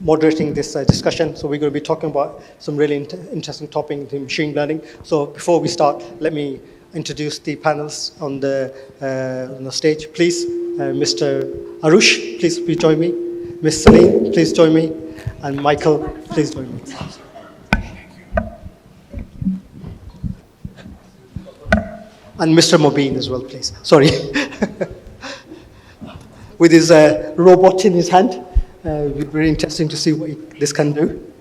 moderating this discussion. So we're going to be talking about some really interesting topics in machine learning. So before we start, let me introduce the panels on the stage. Please, Mr. Arush, please join me. Ms. Salim, please join me. And Michael, please join me. And Mr. Mubin as well, please. Sorry. With his robot in his hand. It would be very interesting to see what this can do.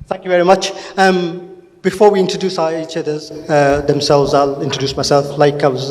Thank you very much. Before we introduce each other's themselves, I'll introduce myself. Like I was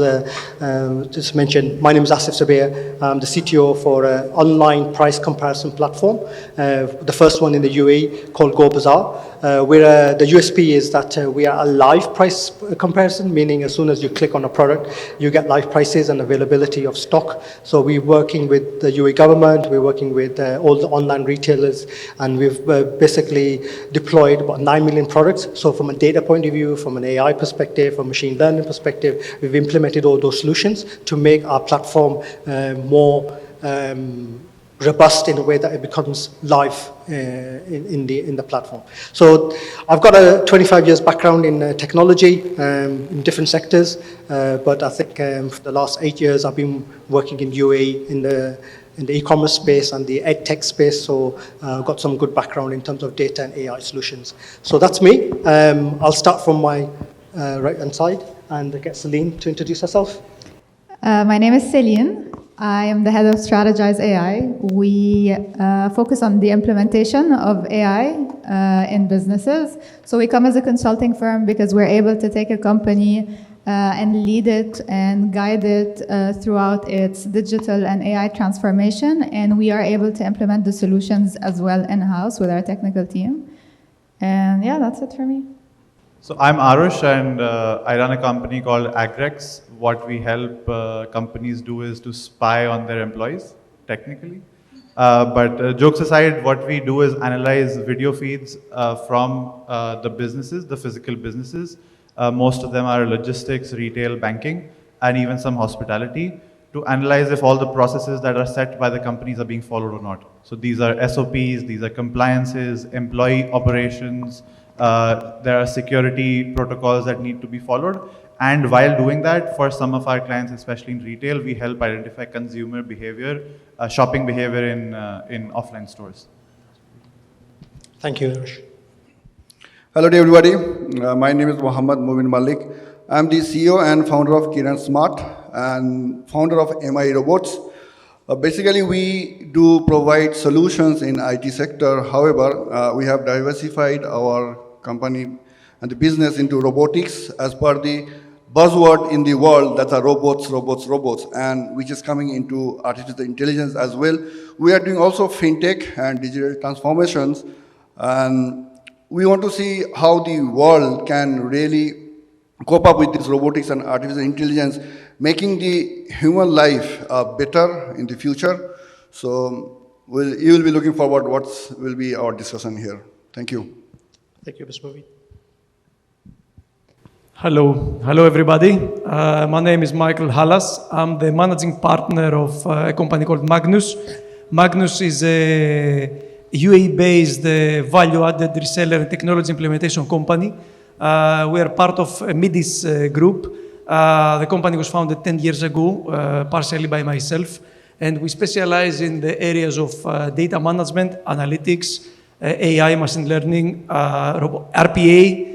just mentioned, my name is Asif Sabir. I'm the CTO for an online price comparison platform, the first one in the UAE called Go Bazaar. Where the USP is that we are a live price comparison, meaning as soon as you click on a product, you get live prices and availability of stock. So we're working with the UAE government, we're working with all the online retailers, and we've basically deployed about 9 million products. So from a data point of view, from an AI perspective, from a machine learning perspective, we've implemented all those solutions to make our platform more robust in a way that it becomes live in the platform. So I've got a 25 years background in technology in different sectors, but I think for the last 8 years I've been working in UAE in the e-commerce space and the ed tech space, so I've got some good background in terms of data and AI solutions. So that's me. I'll start from my right-hand side and get Celine to introduce herself. My name is Celine. I am the head of Strategize AI. We focus on the implementation of AI in businesses. So we come as a consulting firm because we're able to take a company and lead it and guide it throughout its digital and AI transformation. And we are able to implement the solutions as well in-house with our technical team. And yeah, that's it for me. So I'm Arush, and I run a company called Agrex. What we help companies do is to spy on their employees, technically. But jokes aside, what we do is analyze video feeds from the businesses, the physical businesses. Most of them are logistics, retail, banking, and even some hospitality, to analyze if all the processes that are set by the companies are being followed or not. So these are SOPs, these are compliances, employee operations, there are security protocols that need to be followed. And while doing that, for some of our clients, especially in retail, we help identify consumer behavior, shopping behavior in offline stores. Thank you, Arush. Hello to everybody. My name is Mubin Malik. I'm the CEO and founder of Kiran Smart and founder of MI Robots. Basically, we do provide solutions in IT sector. However, we have diversified our company and the business into robotics as per the buzzword in the world that are robots, and which is coming into artificial intelligence as well. We are doing also fintech and digital transformations, and we want to see how the world can really cope up with this robotics and artificial intelligence, making the human life better in the future. So you will be looking forward what will be our discussion here. Thank you. Thank you, Mr. Mubin. Hello everybody. My name is Michael Halas. I'm the managing partner of a company called Magnus. Magnus is a UAE-based value-added reseller and technology implementation company. We are part of a Midis group. The company was founded 10 years ago, partially by myself, and we specialize in the areas of data management, analytics, AI, machine learning, RPA,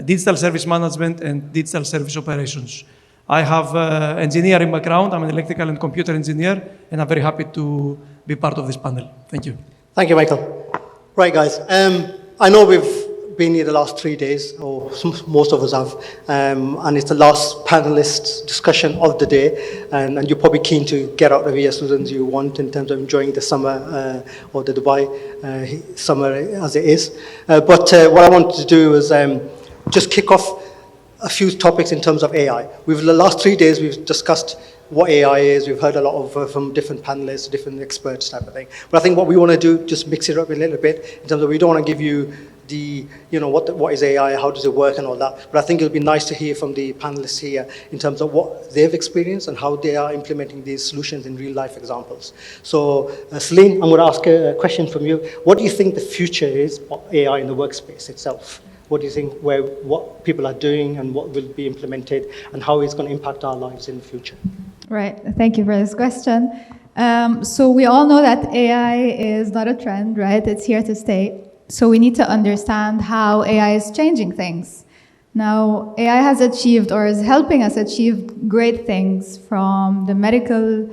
digital service management, and digital service operations. I have engineering background. I'm an electrical and computer engineer, and I'm very happy to be part of this panel. Thank you. Thank you, Michael. Right, guys. I know we've been here the last 3 days, or most of us have, and it's the last panelist discussion of the day, and you're probably keen to get out of here as soon as you want in terms of enjoying the summer or the Dubai summer as it is. But what I wanted to do is just kick off a few topics in terms of AI. The last 3 days we've discussed what AI is. We've heard a lot of from different panelists, different experts type of thing. But I think what we want to do, just mix it up a little bit in terms of we don't want to give you what is AI, how does it work and all that. But I think it'll be nice to hear from the panelists here in terms of what they've experienced and how they are implementing these solutions in real life examples. So Celine, I'm going to ask a question from you. What do you think the future is of AI in the workspace itself? What do you think what people are doing and what will be implemented and how it's going to impact our lives in the future? Right. Thank you for this question. So we all know that AI is not a trend, right? It's here to stay. So we need to understand how AI is changing things. Now, AI has achieved or is helping us achieve great things from the medical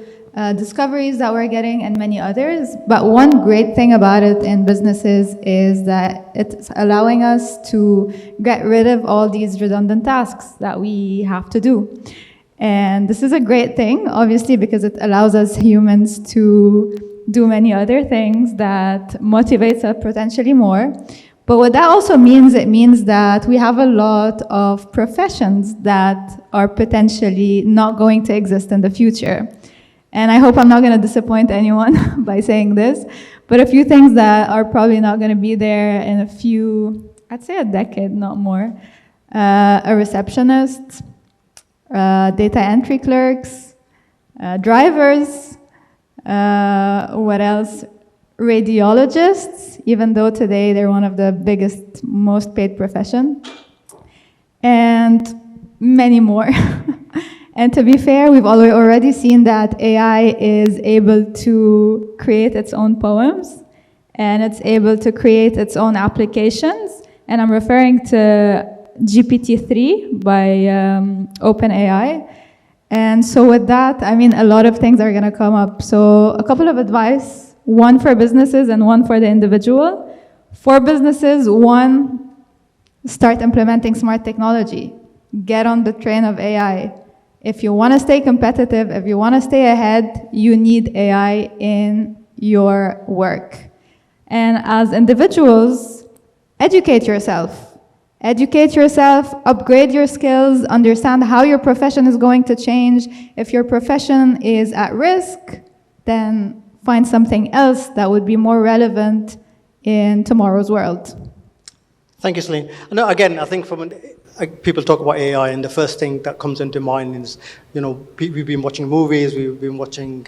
discoveries that we're getting and many others. But one great thing about it in businesses is that it's allowing us to get rid of all these redundant tasks that we have to do. And this is a great thing, obviously, because it allows us humans to do many other things that motivates us potentially more. But what that also means, it means that we have a lot of professions that are potentially not going to exist in the future. And I hope I'm not going to disappoint anyone by saying this, but a few things that are probably not going to be there in I'd say a decade, not more. A receptionist, data entry clerks, drivers, what else? Radiologists, even though today they're one of the biggest, most paid profession, and many more. And to be fair, we've already seen that AI is able to create its own poems, and it's able to create its own applications. And I'm referring to GPT-3 by OpenAI. And so with that, I mean, a lot of things are going to come up. So a couple of advice, one for businesses and one for the individual. For businesses, one, start implementing smart technology. Get on the train of AI. If you want to stay competitive, if you want to stay ahead, you need AI in your work. And as individuals, educate yourself. Educate yourself, upgrade your skills, understand how your profession is going to change. If your profession is at risk, then find something else that would be more relevant in tomorrow's world. Thank you, Celine. No, again, I think people talk about AI, and the first thing that comes into mind is, we've been watching movies, we've been watching,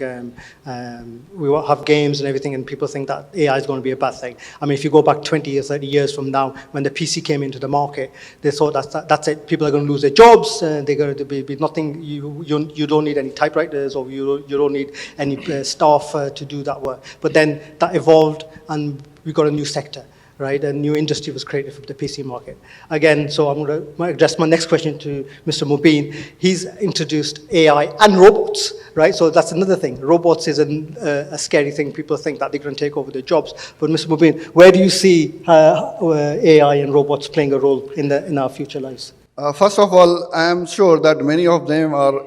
we have games and everything, and people think that AI is going to be a bad thing. I mean, if you go back 20 years, 30 years from now, when the PC came into the market, they thought that's it. People are going to lose their jobs, and they're going to be nothing. You don't need any typewriters, or you don't need any staff to do that work. But then that evolved, and we got a new sector. Right, a new industry was created for the PC market. Again, so I'm going to address my next question to Mr. Mubin. He's introduced AI and robots, right? So that's another thing. Robots is a scary thing. People think that they're going to take over their jobs. But Mr. Mubin, where do you see AI and robots playing a role in our future lives? First of all, I am sure that many of them are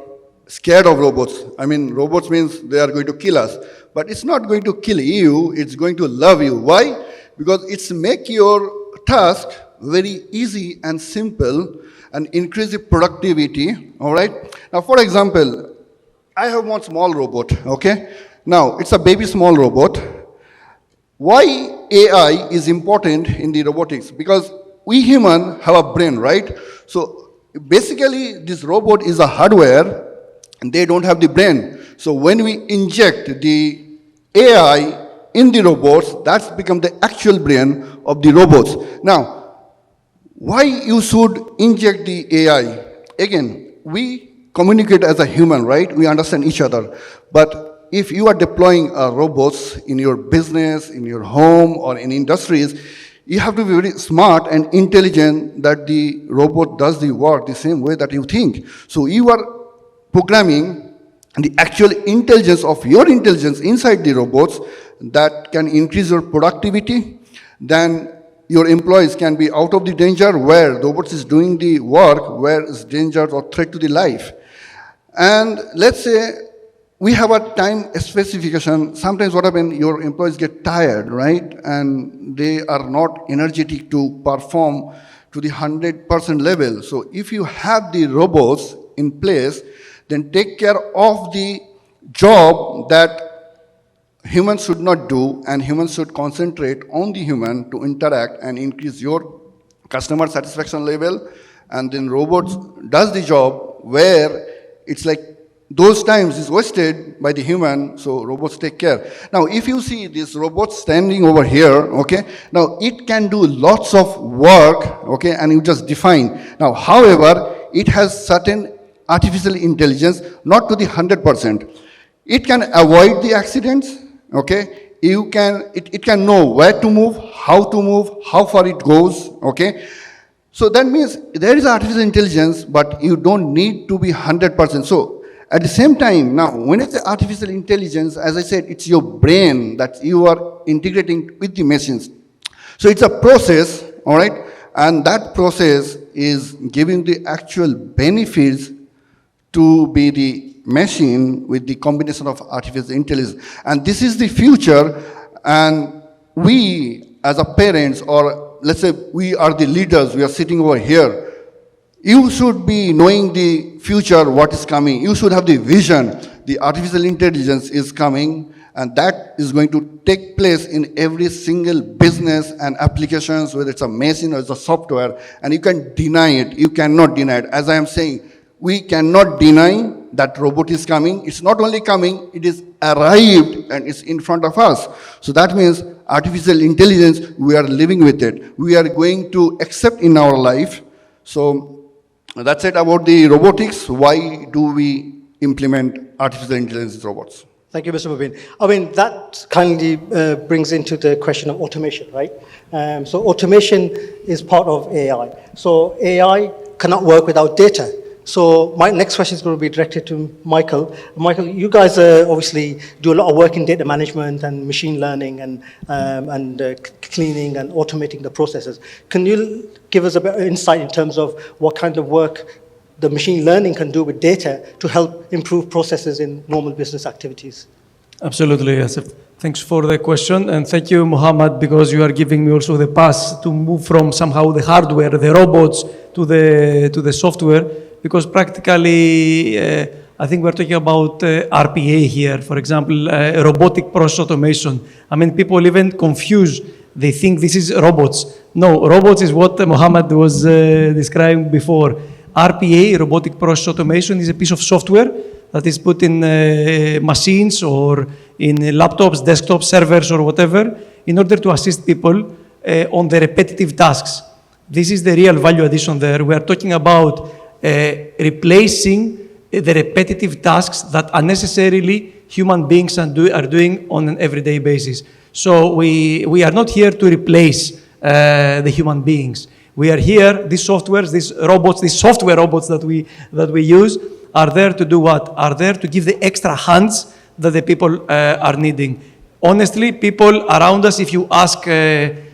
scared of robots. I mean, robots means they are going to kill us. But it's not going to kill you, it's going to love you. Why? Because it's make your task very easy and simple and increase the productivity, all right? Now, for example, I have one small robot, okay? Now, it's a baby small robot. Why AI is important in the robotics? Because we human have a brain, right? So basically, this robot is a hardware, and they don't have the brain. So when we inject the AI in the robots, that's become the actual brain of the robots. Now, why you should inject the AI? Again, we communicate as a human, right? We understand each other. But if you are deploying robots in your business, in your home, or in industries, you have to be very smart and intelligent that the robot does the work the same way that you think. So you are programming the actual intelligence of your intelligence inside the robots that can increase your productivity. Then your employees can be out of the danger where the robots is doing the work, where is danger or threat to the life. And let's say we have a time specification. Sometimes what happens, your employees get tired, right? And they are not energetic to perform to the 100% level. So if you have the robots in place, then take care of the job that humans should not do, and humans should concentrate on the human to interact and increase your customer satisfaction level. And then robots does the job where it's like those times is wasted by the human, so robots take care. Now, if you see this robot standing over here, okay, now it can do lots of work, okay, and you just define. Now, however, it has certain artificial intelligence, not to the 100%. It can avoid the accidents, okay, it can know where to move, how far it goes, okay. So that means there is artificial intelligence, but you don't need to be 100%. So at the same time, now, when it's artificial intelligence, as I said, it's your brain that you are integrating with the machines. So it's a process, all right? And that process is giving the actual benefits to be the machine with the combination of artificial intelligence. And this is the future, and we as a parents, or let's say we are the leaders, we are sitting over here, you should be knowing the future, what is coming. You should have the vision. The artificial intelligence is coming, and that is going to take place in every single business and applications, whether it's a machine or it's a software, and you can deny it. You cannot deny it. As I am saying, we cannot deny that robot is coming. It's not only coming, it is arrived and it's in front of us. So that means artificial intelligence, we are living with it. We are going to accept in our life. So that's it about the robotics. Why do we implement artificial intelligence robots? Thank you, Mr. Mubin. I mean, that kindly brings into the question of automation, right? So automation is part of AI. So AI cannot work without data. So my next question is going to be directed to Michael. Michael, you guys obviously do a lot of work in data management and machine learning and cleaning and automating the processes. Can you give us a bit of insight in terms of what kind of work the machine learning can do with data to help improve processes in normal business activities? Absolutely, Asif. Thanks for the question, and thank you, Muhammad, because you are giving me also the pass to move from somehow the hardware, the robots, to the software, because practically, I think we're talking about RPA here, for example, robotic process automation. I mean, people even confuse. They think this is robots. No, robots is what Muhammad was describing before. RPA, robotic process automation, is a piece of software that is put in machines or in laptops, desktops, servers, or whatever, in order to assist people on the repetitive tasks. This is the real value addition there. We are talking about replacing the repetitive tasks that unnecessarily human beings are doing on an everyday basis. So we are not here to replace the human beings. We are here, these softwares, these robots, these software robots that we use are there to do what? Are there to give the extra hands that the people are needing. Honestly, people around us, if you ask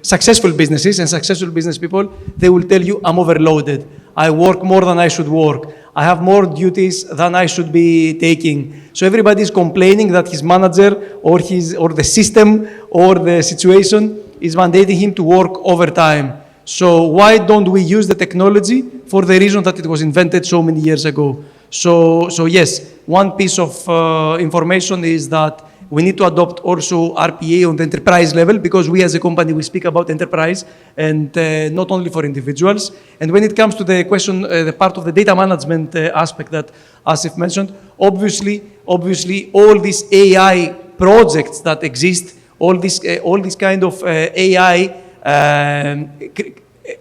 successful businesses and successful business people, they will tell you, I'm overloaded. I work more than I should work. I have more duties than I should be taking. So everybody is complaining that his manager or the system or the situation is mandating him to work overtime. So why don't we use the technology for the reason that it was invented so many years ago? So yes, one piece of information is that we need to adopt also RPA on the enterprise level, because we as a company, we speak about enterprise and not only for individuals. And when it comes to the question, the part of the data management aspect that Asif mentioned, obviously all these AI projects that exist, all these kind of AI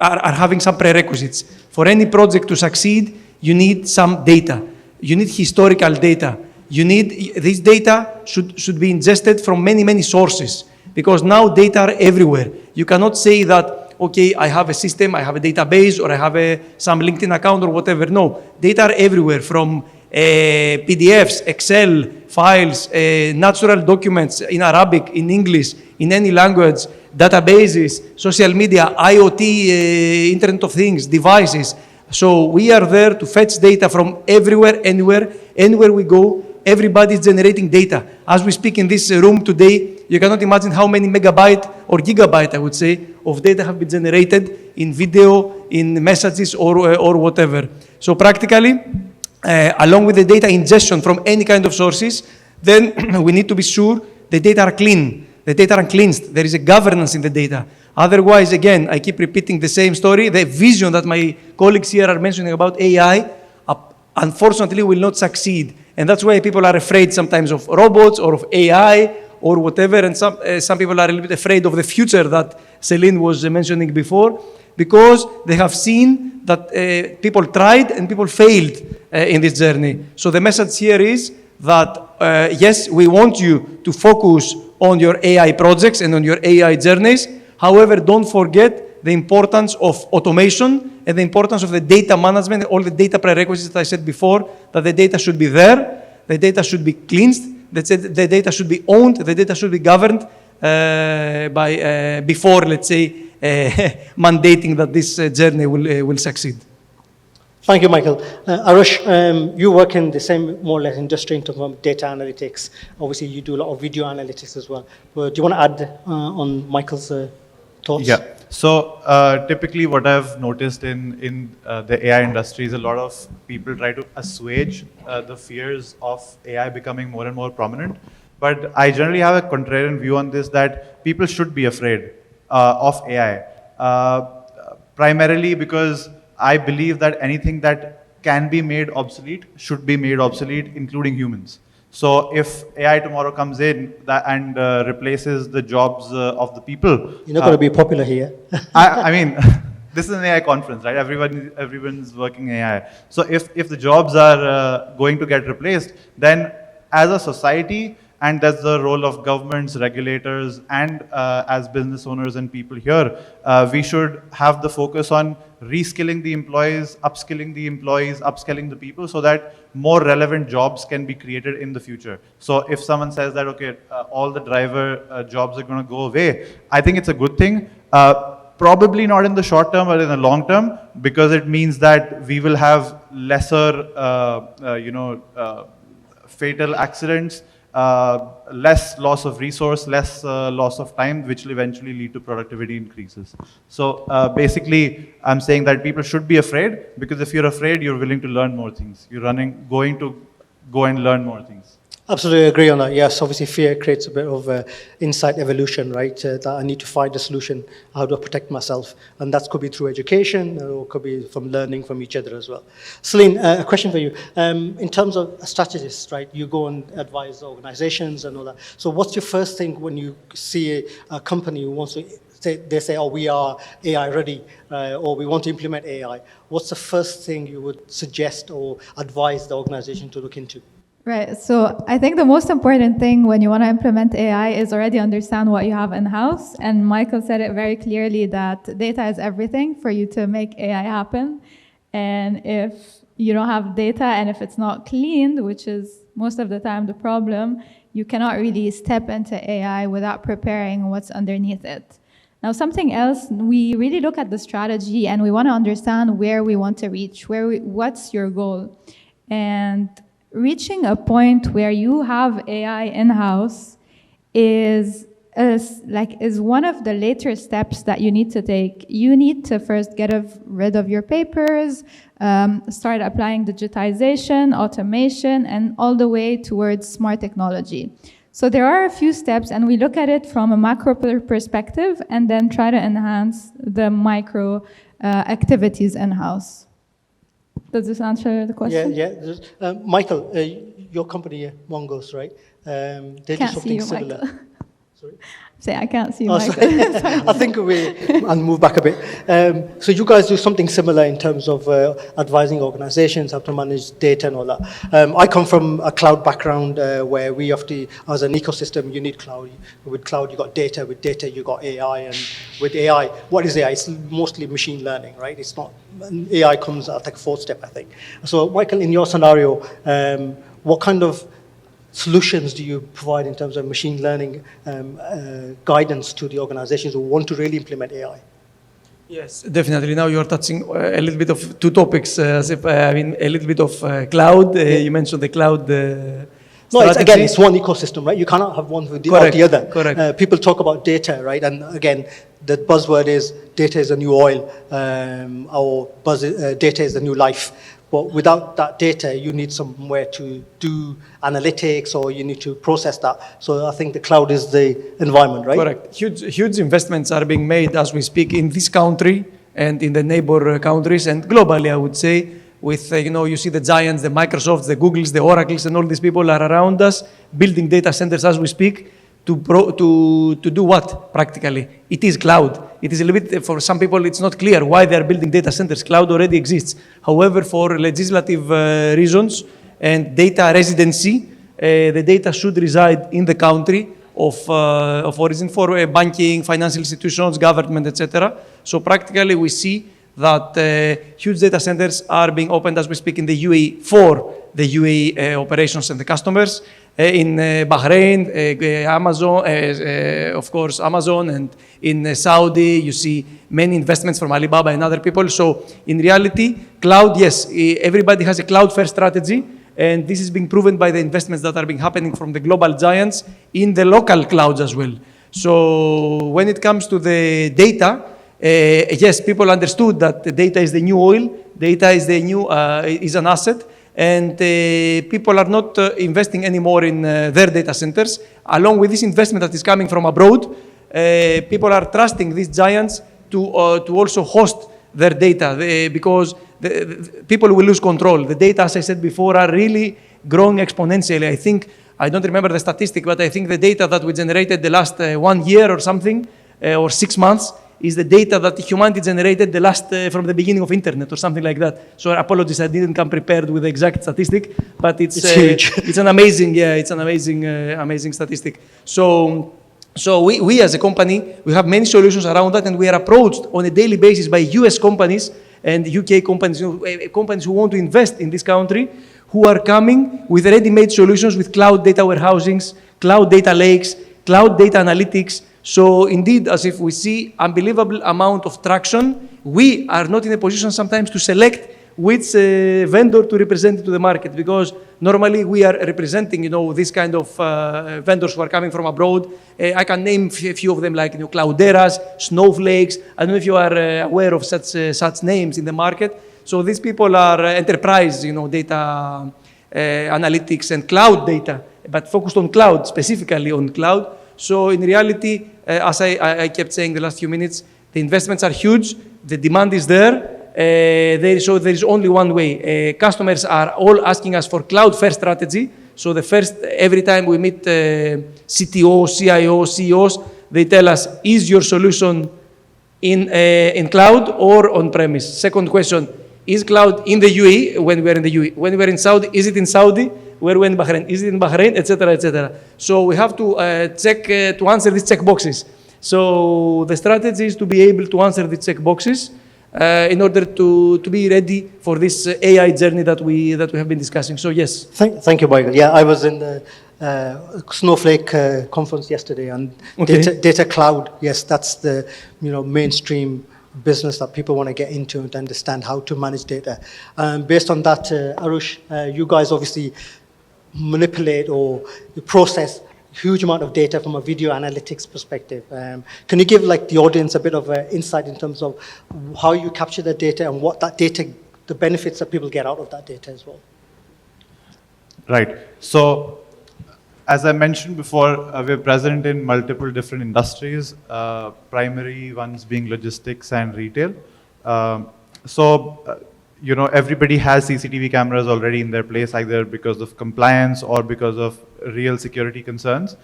are having some prerequisites. For any project to succeed, you need some data. You need historical data. You need, this data should be ingested from many sources, because now data are everywhere. You cannot say that, okay, I have a system, I have a database, or I have some LinkedIn account or whatever. No, data are everywhere, from PDFs, Excel, files, natural documents in Arabic, in English, in any language, databases, social media, IoT, Internet of Things, devices. So we are there to fetch data from everywhere, anywhere we go. Everybody is generating data. As we speak in this room today, you cannot imagine how many megabyte or gigabyte, I would say, of data have been generated in video, in messages, or whatever. So practically, along with the data ingestion from any kind of sources, then we need to be sure the data are clean, the data are cleansed, there is a governance in the data. Otherwise, again, I keep repeating the same story. The vision that my colleagues here are mentioning about AI, unfortunately, will not succeed. And that's why people are afraid sometimes of robots or of AI or whatever. And some people are a little bit afraid of the future that Celine was mentioning before, because they have seen that people tried and people failed in this journey. So the message here is that, yes, we want you to focus on your AI projects and on your AI journeys. However, don't forget the importance of automation and the importance of the data management, all the data prerequisites that I said before, that the data should be there, the data should be cleansed, the data should be owned, the data should be governed before, let's say, mandating that this journey will succeed. Thank you, Michael. Arush, you work in the same, more or less, industry in terms of data analytics. Obviously, you do a lot of video analytics as well. Do you want to add on Michael's thoughts? Yeah. So typically what I've noticed in the AI industry is a lot of people try to assuage the fears of AI becoming more and more prominent. But I generally have a contrarian view on this, that people should be afraid of AI. Primarily because I believe that anything that can be made obsolete should be made obsolete, including humans. So if AI tomorrow comes in and replaces the jobs of the people, you're not going to be popular here. I mean, this is an AI conference, right? Everyone's working AI. So if the jobs are going to get replaced, then as a society, and that's the role of governments, regulators, and as business owners and people here, we should have the focus on reskilling the employees, upskilling the employees, upskilling the people, so that more relevant jobs can be created in the future. So if someone says that, okay, all the driver jobs are going to go away, I think it's a good thing. Probably not in the short term, but in the long term, because it means that we will have lesser, fatal accidents, less loss of resource, less loss of time, which will eventually lead to productivity increases. So basically, I'm saying that people should be afraid, because if you're afraid, you're willing to learn more things. You're going to go and learn more things. Absolutely agree on that. Yes, obviously fear creates a bit of insight evolution, right? That I need to find a solution, how do I protect myself? And that could be through education, or could be from learning from each other as well. Celine, a question for you. In terms of a strategist, right? You go and advise organizations and all that. So what's your first thing when you see a company who wants to they say, oh, we are AI ready, or we want to implement AI. What's the first thing you would suggest or advise the organization to look into? Right. So I think the most important thing when you want to implement AI is already understand what you have in-house. And Michael said it very clearly that data is everything for you to make AI happen. And if you don't have data and if it's not cleaned, which is most of the time the problem, you cannot really step into AI without preparing what's underneath it. Now, something else, we really look at the strategy and we want to understand where we want to reach, what's your goal. And reaching a point where you have AI in-house is one of the later steps that you need to take. You need to first get rid of your papers, start applying digitization, automation, and all the way towards smart technology. So there are a few steps, and we look at it from a macro perspective and then try to enhance the micro activities in-house. Does this answer the question? Yeah. Michael, your company, Mongoose, right? They do something similar. Michael. Sorry? Say, I can't see you, Michael. I think I'll move back a bit. So you guys do something similar in terms of advising organizations how to manage data and all that. I come from a cloud background where we have to, as an ecosystem, you need cloud. With cloud, you got data. With data, you got AI. And with AI, what is AI? It's mostly machine learning, right? It's not, AI comes at like a fourth step, I think. So Michael, in your scenario, what kind of solutions do you provide in terms of machine learning guidance to the organizations who want to really implement AI? Yes, definitely. Now you're touching a little bit of two topics, as if, a little bit of cloud. You mentioned the cloud No, it's one ecosystem, right? You cannot have one without the other. Correct. People talk about data, right? And again, the buzzword is data is the new oil, data is the new life. But without that data, you need somewhere to do analytics or you need to process that. So I think the cloud is the environment, right? Correct. Huge investments are being made as we speak in this country and in the neighbor countries and globally, I would say, with, you see the giants, the Microsofts, the Googles, the Oracles, and all these people are around us building data centers as we speak to do what, practically? It is cloud. It is a little bit, for some people, it's not clear why they are building data centers. Cloud already exists. However, for legislative reasons and data residency, the data should reside in the country of origin for banking, financial institutions, government, etc. So practically, we see that huge data centers are being opened as we speak in the UAE for the UAE operations and the customers. In Bahrain, Amazon, of course, Amazon, and in Saudi, you see many investments from Alibaba and other people. So in reality, cloud, yes, everybody has a cloud-first strategy, and this is being proven by the investments that are being happening from the global giants in the local clouds as well. So when it comes to the data, yes, people understood that the data is the new oil, data is the new is an asset, and people are not investing anymore in their data centers. Along with this investment that is coming from abroad, people are trusting these giants to also host their data because the people will lose control. The data, as I said before, are really growing exponentially. I don't remember the statistic, but I think the data that we generated the last 1 year or something, or 6 months, is the data that humanity generated the last from the beginning of internet or something like that. So apologies, I didn't come prepared with the exact statistic, but it's huge. It's an amazing, amazing statistic. So we as a company, we have many solutions around that, and we are approached on a daily basis by US companies and UK companies, companies who want to invest in this country, who are coming with ready-made solutions with cloud data warehousings, cloud data lakes, cloud data analytics. So indeed, as if we see unbelievable amount of traction, we are not in a position sometimes to select which vendor to represent to the market, because normally we are representing, this kind of vendors who are coming from abroad. I can name a few of them, like Clouderas, Snowflakes. I don't know if you are aware of such names in the market. So these people are enterprise, data analytics and cloud data, but focused on cloud, specifically on cloud. So in reality, as I kept saying the last few minutes, the investments are huge, the demand is there, so there is only one way. Customers are all asking us for cloud-first strategy. So every time we meet CTOs, CIOs, CEOs, they tell us, is your solution in cloud or on-premise? Second question, is cloud in the UAE when we are in the UAE? When we are in Saudi, is it in Saudi? Where we are in Bahrain? Is it in Bahrain? Etc., etc. So we have to to answer these check boxes. So the strategy is to be able to answer these check boxes in order to be ready for this AI journey that we have been discussing. So yes. Thank you, Michael. Yeah, I was in the Snowflake conference yesterday, and Okay. data cloud. Yes, that's the mainstream business that people want to get into and understand how to manage data. Based on that, Arush, you guys obviously manipulate or process huge amount of data from a video analytics perspective. Can you give the audience a bit of insight in terms of how you capture the data and what that data, the benefits that people get out of that data as well? Right. So, as I mentioned before, we're present in multiple different industries, primary ones being logistics and retail. Everybody has CCTV cameras already in their place, either because of compliance or because of real security concerns.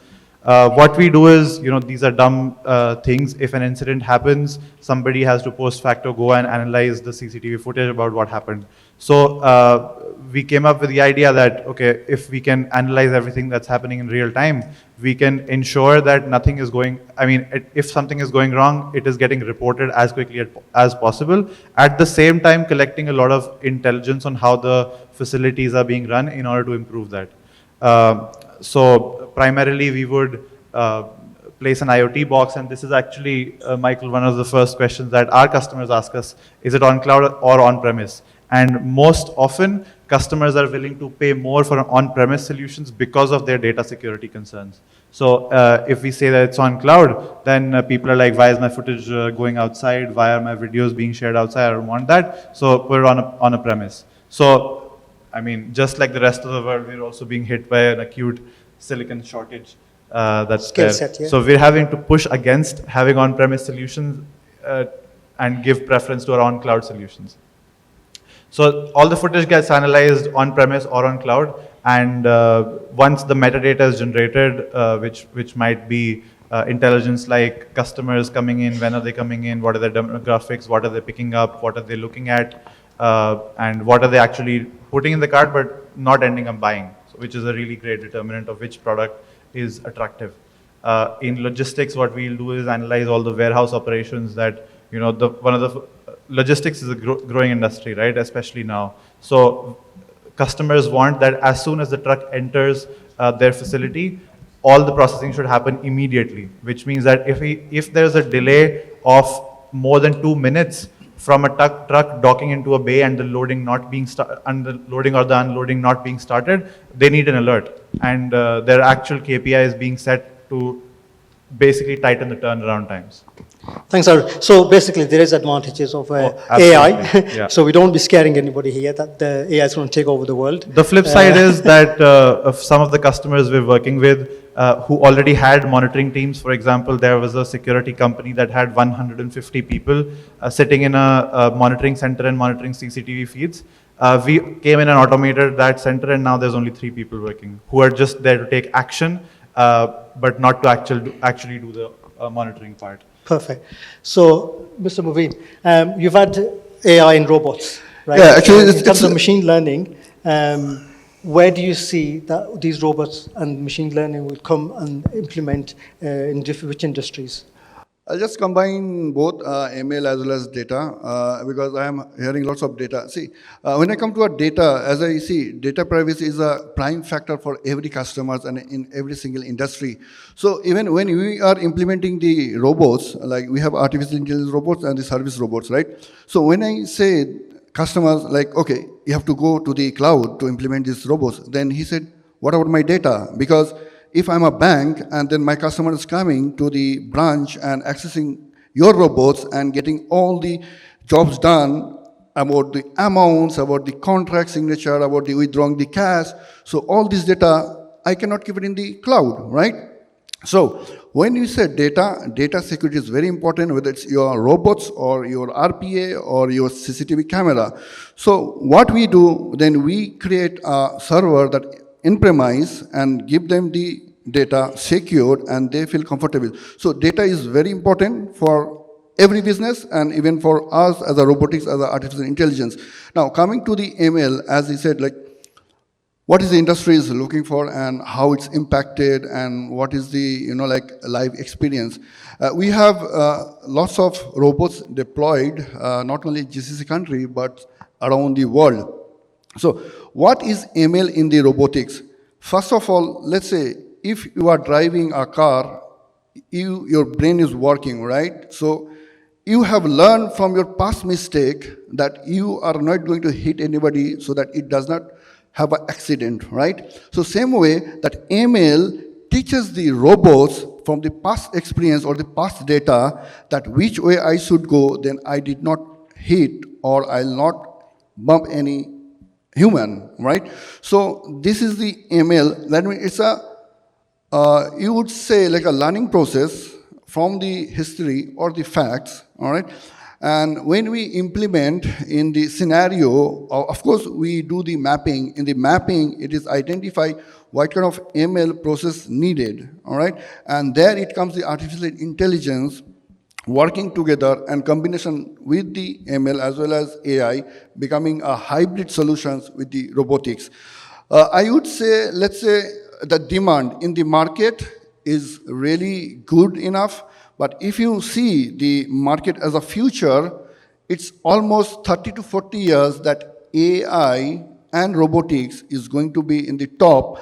What we do is, these are dumb things. If an incident happens, somebody has to post facto go and analyze the CCTV footage about what happened. So we came up with the idea that, okay, if we can analyze everything that's happening in real time, we can ensure that nothing is if something is going wrong, it is getting reported as quickly as possible. At the same time, collecting a lot of intelligence on how the facilities are being run in order to improve that. So primarily we would place an IoT box, and this is actually, Michael, one of the first questions that our customers ask us, is it on cloud or on-premise? And most often, customers are willing to pay more for on-premise solutions because of their data security concerns. So if we say that it's on cloud, then people are like, why is my footage going outside? Why are my videos being shared outside? I don't want that. So put it on a premise. So, I mean, just like the rest of the world, we're also being hit by an acute silicon shortage. That's Skill there. set, yeah. So we're having to push against having on-premise solutions and give preference to our on-cloud solutions. So all the footage gets analyzed on-premise or on cloud, and once the metadata is generated, which might be intelligence like customers coming in, when are they coming in, what are their demographics, what are they picking up, what are they looking at, and what are they actually putting in the cart but not ending up buying, so which is a really great determinant of which product is attractive. In logistics, what we'll do is analyze all the warehouse operations that, logistics is a growing industry, right? Especially now. So customers want that as soon as the truck enters their facility, all the processing should happen immediately, which means that if there's a delay of more than 2 minutes from a truck docking into a bay and the loading not being loading or the unloading not being started, they need an alert. And their actual KPI is being set to basically tighten the turnaround times. Thanks, Arun. So basically, there is advantages of absolutely. AI. Yeah. So we don't be scaring anybody here that the AI is going to take over the world. The flip side is that of some of the customers we're working with who already had monitoring teams. For example, there was a security company that had 150 people sitting in a monitoring center and monitoring CCTV feeds. We came in and automated that center, and now there's only 3 people working who are just there to take action, but not to actually do the monitoring part. Perfect. So, Mr. Mubin, you've had AI in robots, right? Yeah, actually, in terms of machine learning, where do you see that these robots and machine learning will come and implement in which industries? I'll just combine both ML as well as data because I am hearing lots of data. See, when I come to our data, as I see, data privacy is a prime factor for every customer and in every single industry. So even when we are implementing the robots, like we have artificial intelligence robots and the service robots, right? So when I say customers like, okay, you have to go to the cloud to implement these robots, then he said, what about my data? Because if I'm a bank and then my customer is coming to the branch and accessing your robots and getting all the jobs done about the amounts, about the contract signature, about the withdrawing the cash, so all this data, I cannot keep it in the cloud, right? So when you say data security is very important, whether it's your robots or your RPA or your CCTV camera. So what we do, then we create a server that in-premise and give them the data secured and they feel comfortable. So data is very important for every business and even for us as a robotics, as a artificial intelligence. Now coming to the ML, as he said, like what is the industry is looking for and how it's impacted and what is the live experience. We have lots of robots deployed, not only GCC country but around the world. So what is ML in the robotics? First of all, let's say if you are driving a car, your brain is working, right? So you have learned from your past mistake that you are not going to hit anybody so that it does not have an accident, right? So same way that ML teaches the robots from the past experience or the past data that which way I should go, then I did not hit or I'll not bump any human, right? So this is the ML. That means it's a, you would say like a learning process from the history or the facts, all right? And when we implement in the scenario, of course, we do the mapping. In the mapping, it is identify what kind of ML process needed, all right? And there it comes the artificial intelligence working together and combination with the ML as well as AI, becoming a hybrid solutions with the robotics. I would say, let's say, the demand in the market is really good enough, but if you see the market as a future, it's almost 30 to 40 years that AI and robotics is going to be in the top.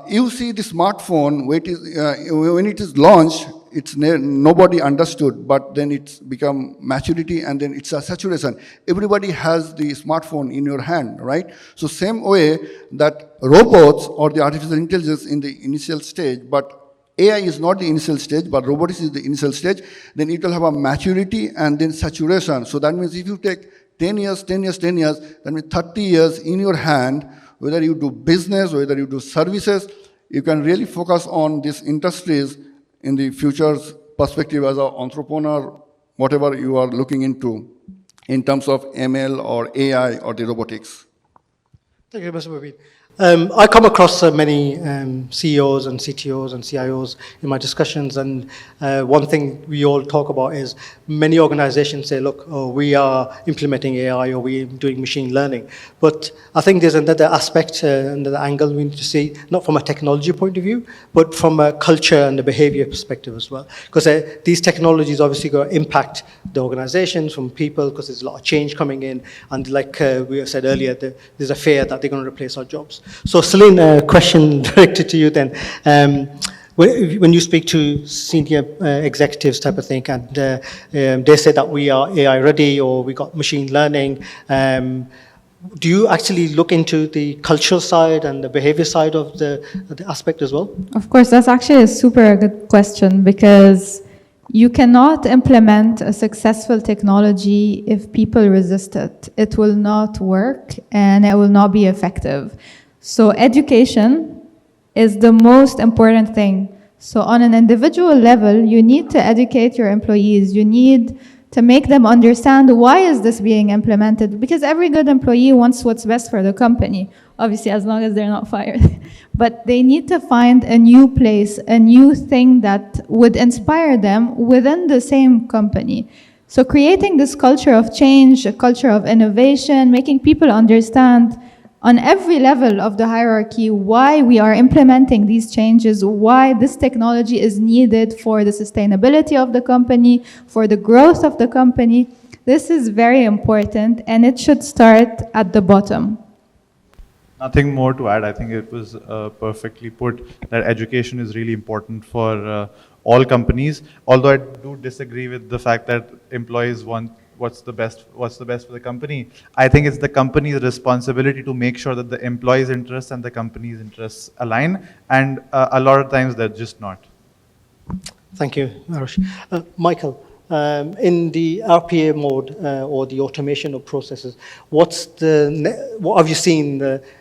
You see the smartphone, when it is launched, it's nobody understood, but then it's become maturity and then it's a saturation. Everybody has the smartphone in your hand, right? So same way that robots or the artificial intelligence in the initial stage, but AI is not the initial stage, but robotics is the initial stage, then it will have a maturity and then saturation. So that means if you take 10 years, 10 years, 10 years, that means 30 years in your hand, whether you do business, whether you do services, you can really focus on these industries in the future's perspective as an entrepreneur, whatever you are looking into in terms of ML or AI or the robotics. Thank you, Mr. Mubin. I come across many CEOs and CTOs and CIOs in my discussions, and one thing we all talk about is many organizations say, look, we are implementing AI or we're doing machine learning. But I think there's another aspect, another angle we need to see, not from a technology point of view, but from a culture and a behavior perspective as well. Because these technologies obviously going to impact the organizations from people, because there's a lot of change coming in. And like we said earlier, there's a fear that they're going to replace our jobs. So Celine, a question directed to you then. When you speak to senior executives type of thing, and they say that we are AI ready or we got machine learning, do you actually look into the cultural side and the behavior side of the aspect as well? Of course, that's actually a super good question, because you cannot implement a successful technology if people resist it. It will not work and it will not be effective. So education is the most important thing. So on an individual level, you need to educate your employees. You need to make them understand why is this being implemented, because every good employee wants what's best for the company, obviously as long as they're not fired. But they need to find a new place, a new thing that would inspire them within the same company. So creating this culture of change, a culture of innovation, making people understand on every level of the hierarchy why we are implementing these changes, why this technology is needed for the sustainability of the company, for the growth of the company. This is very important, and it should start at the bottom. Nothing more to add. I think it was perfectly put that education is really important for all companies. Although I do disagree with the fact that employees want what's the best for the company. I think it's the company's responsibility to make sure that the employees' interests and the company's interests align, and a lot of times they're just not. Thank you, Arush. Michael, in the RPA mode or the automation of processes, what have you seen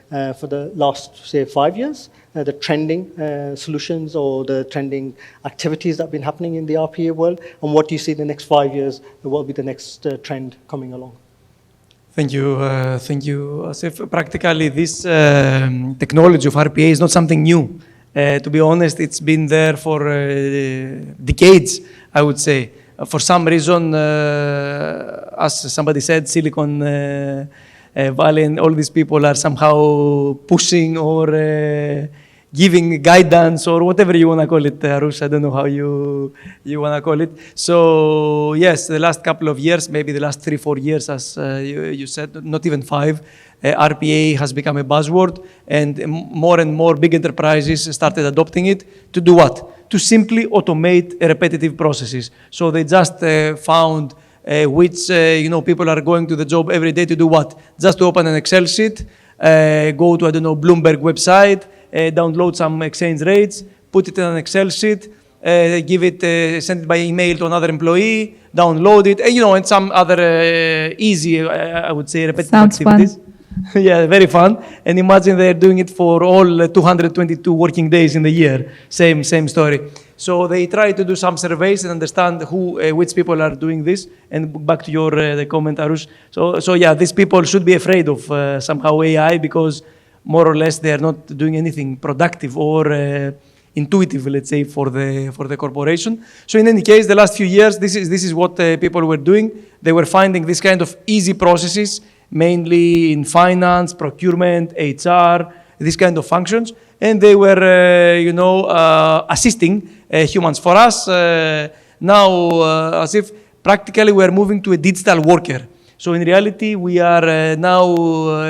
for the last, say, 5 years? The trending solutions or the trending activities that have been happening in the RPA world, and what do you see in the next 5 years? What will be the next trend coming along? Thank you, Asif. Practically, this technology of RPA is not something new. To be honest, it's been there for decades, I would say. For some reason, as somebody said, Silicon Valley and all these people are somehow pushing or giving guidance or whatever you want to call it, Arush. I don't know how you want to call it. So yes, the last couple of years, maybe the last 3-4 years, as you said, not even 5, RPA has become a buzzword, and more big enterprises started adopting it to do what? To simply automate repetitive processes. So they just found which people are going to the job every day to do what? Just to open an Excel sheet, go to, I don't know, Bloomberg website, download some exchange rates, put it in an Excel sheet, give it, send it by email to another employee, download it, and some other easy, I would say, repetitive Sounds activities. Fun. Yeah, very fun. And imagine they're doing it for all 222 working days in the year. Same story. So they try to do some surveys and understand which people are doing this. And back to your the comment, Arush. So yeah, these people should be afraid of somehow AI, because more or less they are not doing anything productive or intuitive, let's say, for the corporation. So in any case, the last few years, this is what people were doing. They were finding this kind of easy processes, mainly in finance, procurement, HR, these kind of functions, and they were, assisting humans. For us now, as if practically we are moving to a digital worker. So in reality, we are now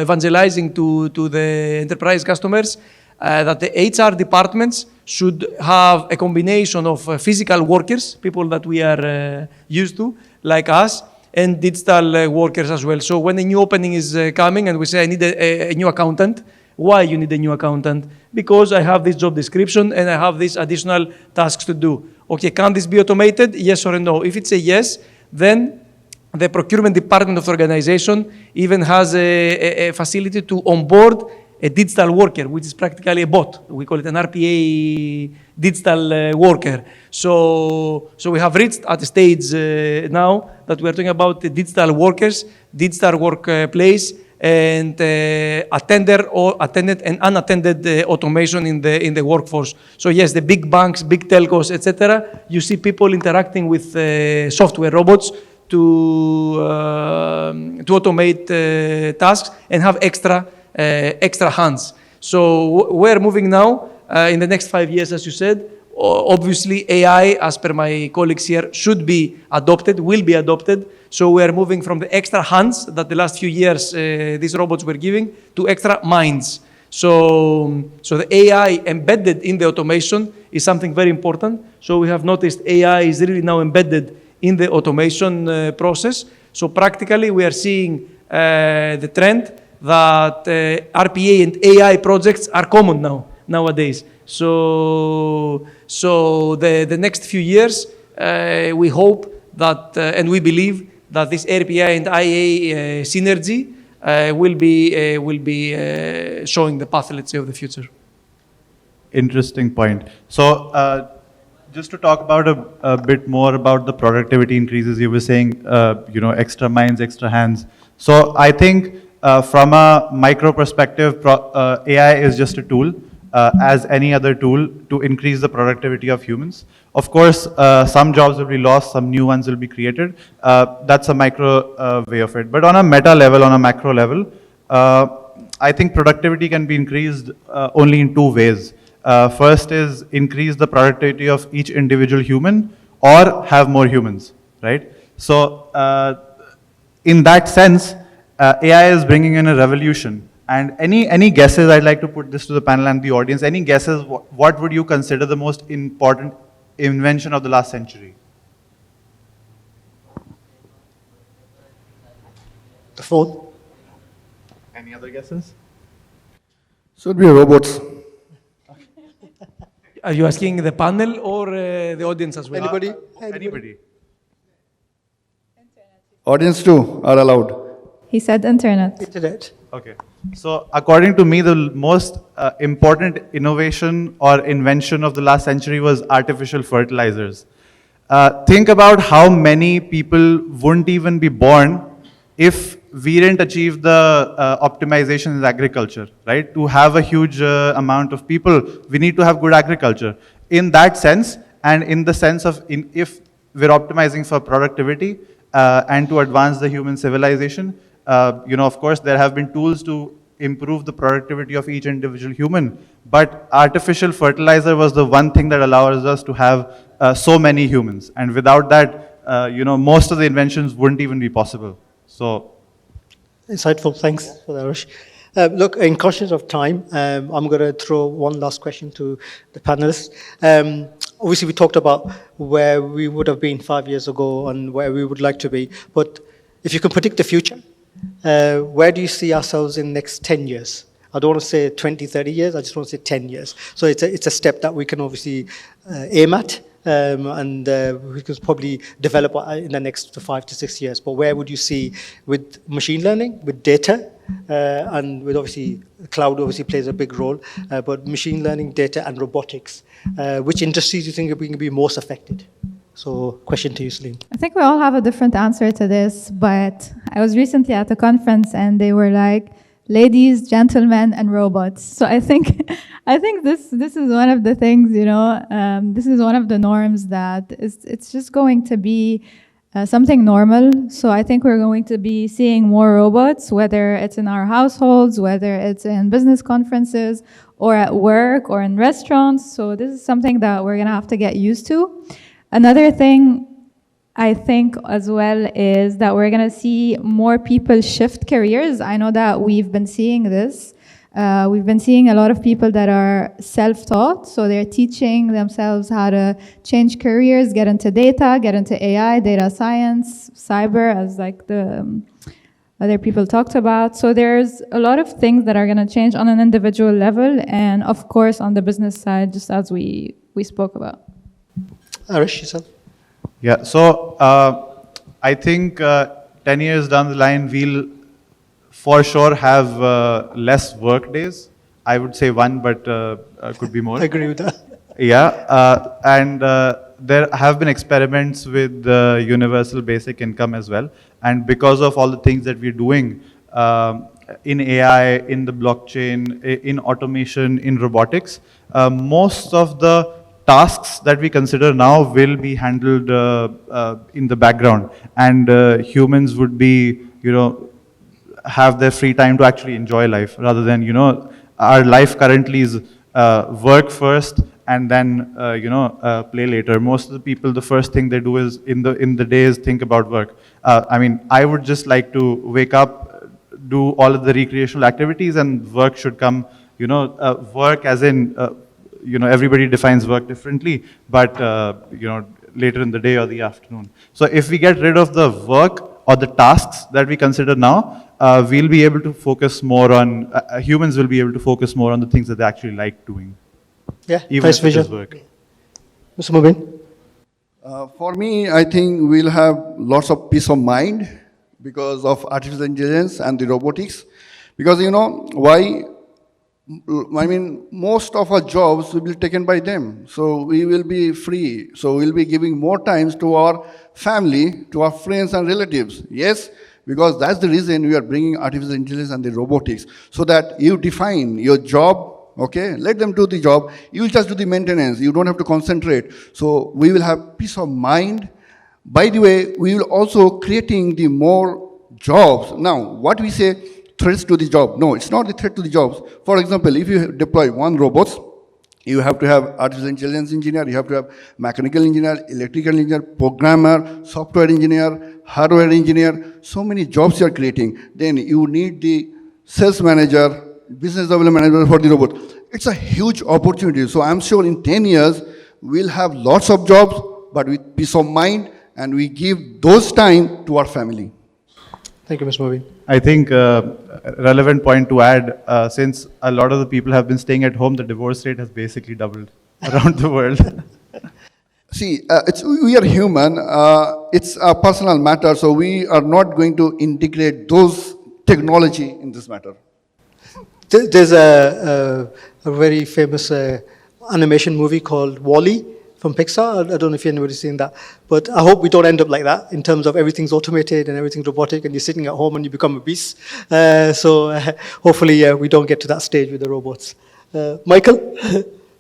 evangelizing to the enterprise customers that the HR departments should have a combination of physical workers, people that we are used to, like us, and digital workers as well. So when a new opening is coming and we say, I need a new accountant, why you need a new accountant? Because I have this job description and I have these additional tasks to do. Okay, can this be automated? Yes or no? If it's a yes, then the procurement department of the organization even has a facility to onboard a digital worker, which is practically a bot. We call it an RPA digital worker. So we have reached at a stage now that we are talking about the digital workers, digital workplace, and attended and unattended automation in the workforce. So yes, the big banks, big telcos, etc. You see people interacting with software robots to automate tasks and have extra hands. So we're moving now in the next 5 years, as you said. Obviously, AI, as per my colleagues here, should be adopted, will be adopted. So we are moving from the extra hands that the last few years these robots were giving to extra minds. So the AI embedded in the automation is something very important. So we have noticed AI is really now embedded in the automation process. So practically, we are seeing the trend that RPA and AI projects are common nowadays. So the next few years, we hope that, and we believe that this RPA and IA synergy will be showing the path, let's say, of the future. Interesting point. So just to talk about a bit more about the productivity increases, you were saying, extra minds, extra hands. So I think from a micro perspective, AI is just a tool, as any other tool, to increase the productivity of humans. Of course, some jobs will be lost, some new ones will be created. That's a micro way of it. But on a meta level, on a macro level, I think productivity can be increased only in two ways. First is increase the productivity of each individual human or have more humans, right? So in that sense, AI is bringing in a revolution. And any guesses, I'd like to put this to the panel and the audience, any guesses, what would you consider the most important invention of the last century? The phone. Any other guesses? Should be robots. Are you asking the panel or the audience as well? Anybody? Anybody? Audience too are allowed. He said internet. Internet. Okay. So according to me, the most important innovation or invention of the last century was artificial fertilizers. Think about how many people wouldn't even be born if we didn't achieve the optimization in agriculture, right? To have a huge amount of people, we need to have good agriculture. In that sense, and in the sense of if we're optimizing for productivity and to advance the human civilization, of course, there have been tools to improve the productivity of each individual human, but artificial fertilizer was the one thing that allows us to have so many humans. And without that, most of the inventions wouldn't even be possible. So, Insightful. Thanks for that, Arush. Look, in conscious of time, I'm going to throw one last question to the panelists. Obviously, we talked about where we would have been 5 years ago and where we would like to be. But if you can predict the future, where do you see ourselves in the next 10 years? I don't want to say 20, 30 years. I just want to say 10 years. So it's a step that we can obviously aim at. And we could probably develop in the next 5 to 6 years. But where would you see with machine learning, with data, and with obviously cloud obviously plays a big role, but machine learning, data, and robotics, which industries do you think are going to be most affected? So question to you, Salim. I think we all have a different answer to this, but I was recently at a conference and they were like, ladies, gentlemen, and robots. So I think this is one of the things, this is one of the norms that it's just going to be something normal. So I think we're going to be seeing more robots, whether it's in our households, whether it's in business conferences, or at work, or in restaurants. So this is something that we're going to have to get used to. Another thing I think as well is that we're going to see more people shift careers. I know that we've been seeing this. We've been seeing a lot of people that are self-taught, so they're teaching themselves how to change careers, get into data, get into AI, data science, cyber, as like the other people talked about. So there's a lot of things that are going to change on an individual level, and of course on the business side, just as we spoke about. Arish, yourself? yeah, so I think 10 years down the line, we'll for sure have less work days. I would say one, but could be more. I agree with that. Yeah, and there have been experiments with universal basic income as well. And because of all the things that we're doing in AI, in the blockchain, in automation, in robotics, most of the tasks that we consider now will be handled in the background, and humans would be, have their free time to actually enjoy life, rather than, our life currently is work first and then play later. Most of the people, the first thing they do is in the day is think about work. I would just like to wake up, do all of the recreational activities, and work should come. Work as in everybody defines work differently, but later in the day or the afternoon. So if we get rid of the work or the tasks that we consider now, we'll be able to focus more on, humans will be able to focus more on the things that they actually like doing. Yeah, Even nice if it is vision. work. Mr. Mubin? For me, I think we'll have lots of peace of mind because of artificial intelligence and the robotics. Because why? Most of our jobs will be taken by them. So we will be free. So we'll be giving more times to our family, to our friends and relatives. Yes, because that's the reason we are bringing artificial intelligence and the robotics. So that you define your job. Okay, let them do the job. You will just do the maintenance. You don't have to concentrate. So we will have peace of mind. By the way, we will also creating the more jobs. Now, what we say, threats to the job. No, it's not the threat to the jobs. For example, if you deploy one robot, you have to have artificial intelligence engineer, you have to have mechanical engineer, electrical engineer, programmer, software engineer, hardware engineer. So many jobs you are creating. Then you need the sales manager, business development manager for the robot. It's a huge opportunity. So I'm sure in 10 years, we'll have lots of jobs, but with peace of mind, and we give those time to our family. Thank you, Mr. Mubin. I think relevant point to add, since a lot of the people have been staying at home, the divorce rate has basically doubled around the world. See, we are human. It's a personal matter, so we are not going to integrate those technology in this matter. There's a very famous animation movie called WALL-E from Pixar. I don't know if anybody's seen that, but I hope we don't end up like that in terms of everything's automated and everything's robotic and you're sitting at home and you become a beast. Hopefully we don't get to that stage with the robots. Michael,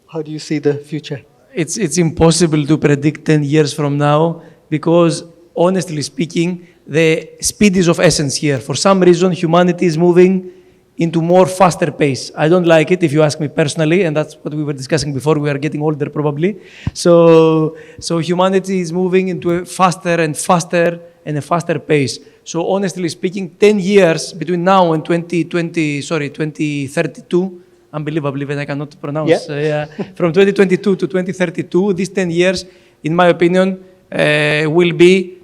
how do you see the future? It's impossible to predict 10 years from now because, honestly speaking, the speed is of essence here. For some reason, humanity is moving into more faster pace. I don't like it, if you ask me personally, and that's what we were discussing before. We are getting older, probably. So humanity is moving into a faster and faster and a faster pace. So honestly speaking, 10 years between now and 2032, unbelievable, even I cannot pronounce. From 2022 to 2032, these 10 years, in my opinion, will be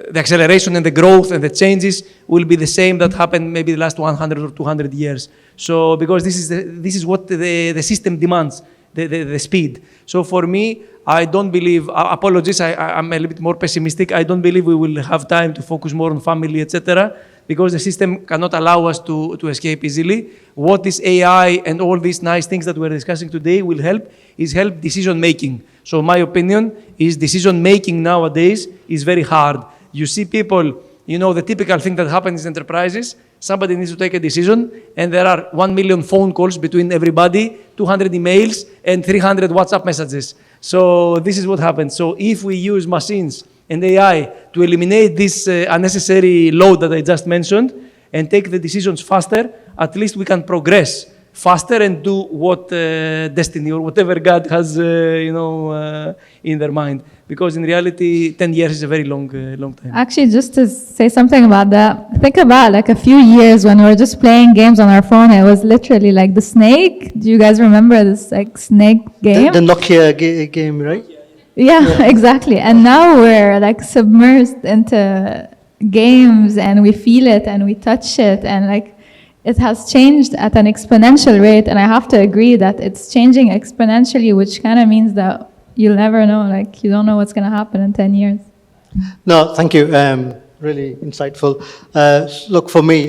the acceleration and the growth and the changes will be the same that happened maybe the last 100 or 200 years. So because this is what the system demands, the speed. So for me, I don't believe, apologies, I'm a little bit more pessimistic. I don't believe we will have time to focus more on family, etc., because the system cannot allow us to escape easily. What this AI and all these nice things that we're discussing today will help is help decision making. So my opinion is decision making nowadays is very hard. You see people, the typical thing that happens in enterprises, somebody needs to take a decision and there are 1 million phone calls between everybody, 200 emails and 300 WhatsApp messages. So this is what happens. So if we use machines and AI to eliminate this unnecessary load that I just mentioned and take the decisions faster, at least we can progress faster and do what destiny or whatever God has, in their mind. Because in reality, 10 years is a very long time. Actually, just to say something about that, think about like a few years when we were just playing games on our phone. It was literally like the snake. Do you guys remember this like snake game? The Nokia game, right? Yeah, exactly. And now we're like submersed into games and we feel it and we touch it and like it has changed at an exponential rate. And I have to agree that it's changing exponentially, which kind of means that you'll never know, like you don't know what's going to happen in 10 years. No, thank you. Really insightful. Look, for me,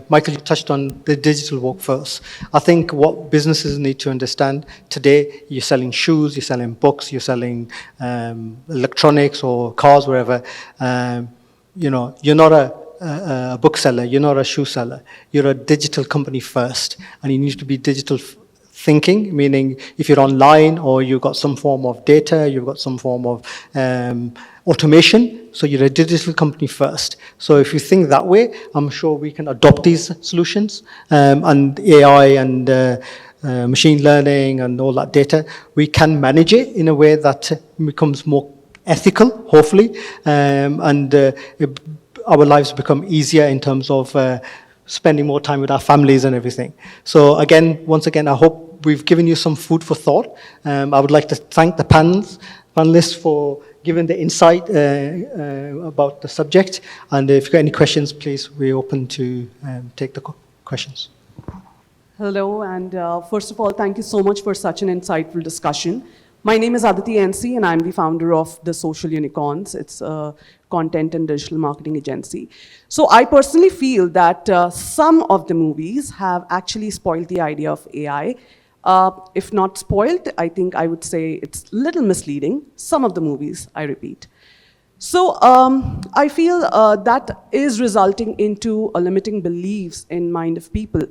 Michael, you touched on the digital workforce. I think what businesses need to understand today, you're selling shoes, you're selling books, you're selling electronics or cars, wherever. You're not a bookseller, you're not a shoe seller. You're a digital company first, and you need to be digital thinking, meaning if you're online or you've got some form of data, you've got some form of automation, so you're a digital company first. So if you think that way, I'm sure we can adopt these solutions, and AI and machine learning and all that data. We can manage it in a way that becomes more ethical, hopefully, and our lives become easier in terms of spending more time with our families and everything. So again, once again, I hope we've given you some food for thought. I would like to thank the panelists for giving the insight about the subject. And if you've got any questions, please, we're open to take the questions. Hello, and first of all, thank you so much for such an insightful discussion. My name is Aditi NC, and I'm the founder of The Social Unicorns. It's a content and digital marketing agency. So I personally feel that some of the movies have actually spoiled the idea of AI. If not spoiled, I think I would say it's a little misleading. Some of the movies, I repeat. So I feel that is resulting into a limiting beliefs in mind of people.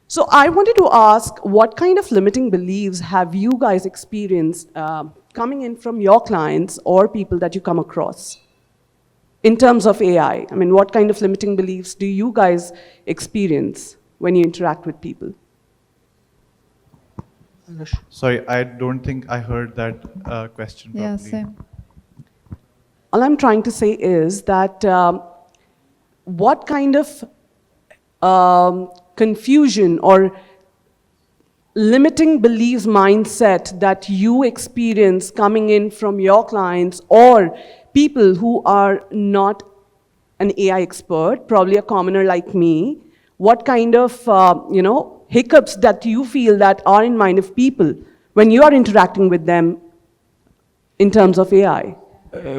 So I wanted to ask, what kind of limiting beliefs have you guys experienced coming in from your clients or people that you come across in terms of AI? I mean, what kind of limiting beliefs do you guys experience when you interact with people? Sorry, I don't think I heard that question properly. Yeah, same. All I'm trying to say is that what kind of confusion or limiting beliefs mindset that you experience coming in from your clients or people who are not an AI expert, probably a commoner like me, what kind of hiccups that you feel that are in mind of people when you are interacting with them in terms of AI?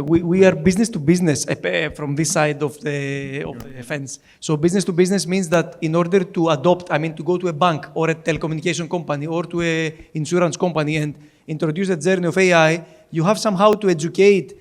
We are business to business from this side of the fence. So business to business means that in order to adopt, to go to a bank or a telecommunication company or to a insurance company and introduce the journey of AI, you have somehow to educate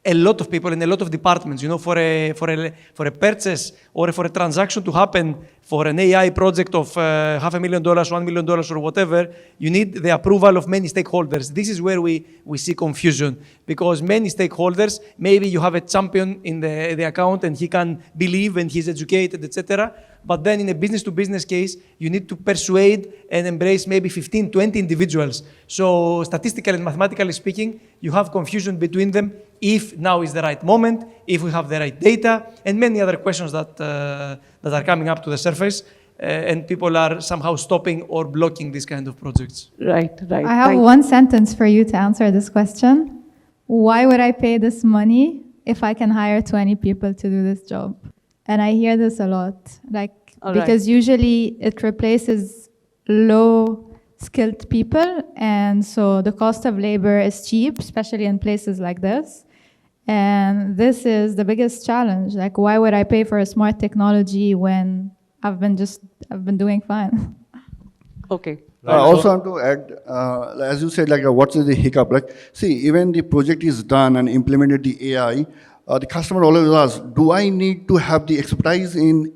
a lot of people in a lot of departments. For a purchase or for a transaction to happen for an AI project of $500,000, $1 million, or whatever, you need the approval of many stakeholders. This is where we see confusion, because many stakeholders, maybe you have a champion in the account and he can believe and he's educated, etc. But then in a business-to-business case, you need to persuade and embrace maybe 15, 20 individuals. So statistically and mathematically speaking, you have confusion between them if now is the right moment, if we have the right data, and many other questions that are coming up to the surface, and people are somehow stopping or blocking these kind of projects. Right. I have one sentence for you to answer this question. Why would I pay this money if I can hire 20 people to do this job? And I hear this a lot, because usually it replaces low-skilled people, and so the cost of labor is cheap, especially in places like this. And this is the biggest challenge. Why would I pay for a smart technology when I've been doing fine? Okay. I also want to add, as you said, what is the hiccup? See, even the project is done and implemented the AI, the customer always asks, do I need to have the expertise in,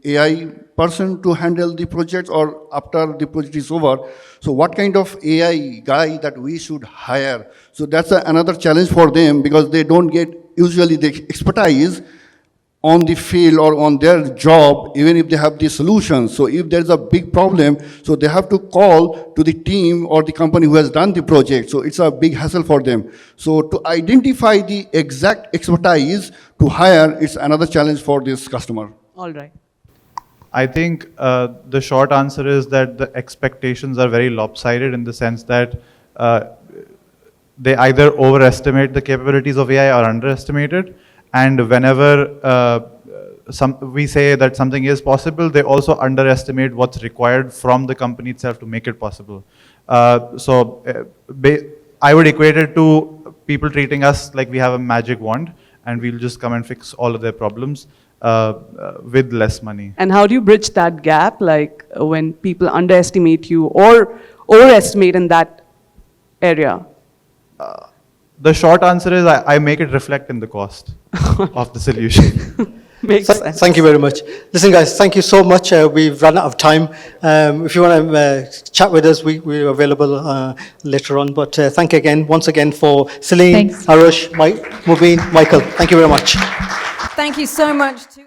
AI person to handle the project, or after the project is over? So what kind of AI guy that we should hire? So that's another challenge for them, because they don't get usually the expertise on the field or on their job, even if they have the solutions. So if there's a big problem, so they have to call to the team or the company who has done the project. So it's a big hassle for them. So to identify the exact expertise to hire, it's another challenge for this customer. All right. I think the short answer is that the expectations are very lopsided, in the sense that they either overestimate the capabilities of AI or underestimate it. And whenever we say that something is possible, they also underestimate what's required from the company itself to make it possible. I would equate it to people treating us like we have a magic wand and we'll just come and fix all of their problems with less money. And how do you bridge that gap, like when people underestimate you or overestimate in that area? The short answer is I make it reflect in the cost of the solution. Makes sense. Thank you very much. Listen, guys, thank you so much. We've run out of time. If you want to chat with us, we're available later on. But thank you again, once again, for Celine, Thanks. Arush, Mubin, Michael. Thank you very much. Thank you so much to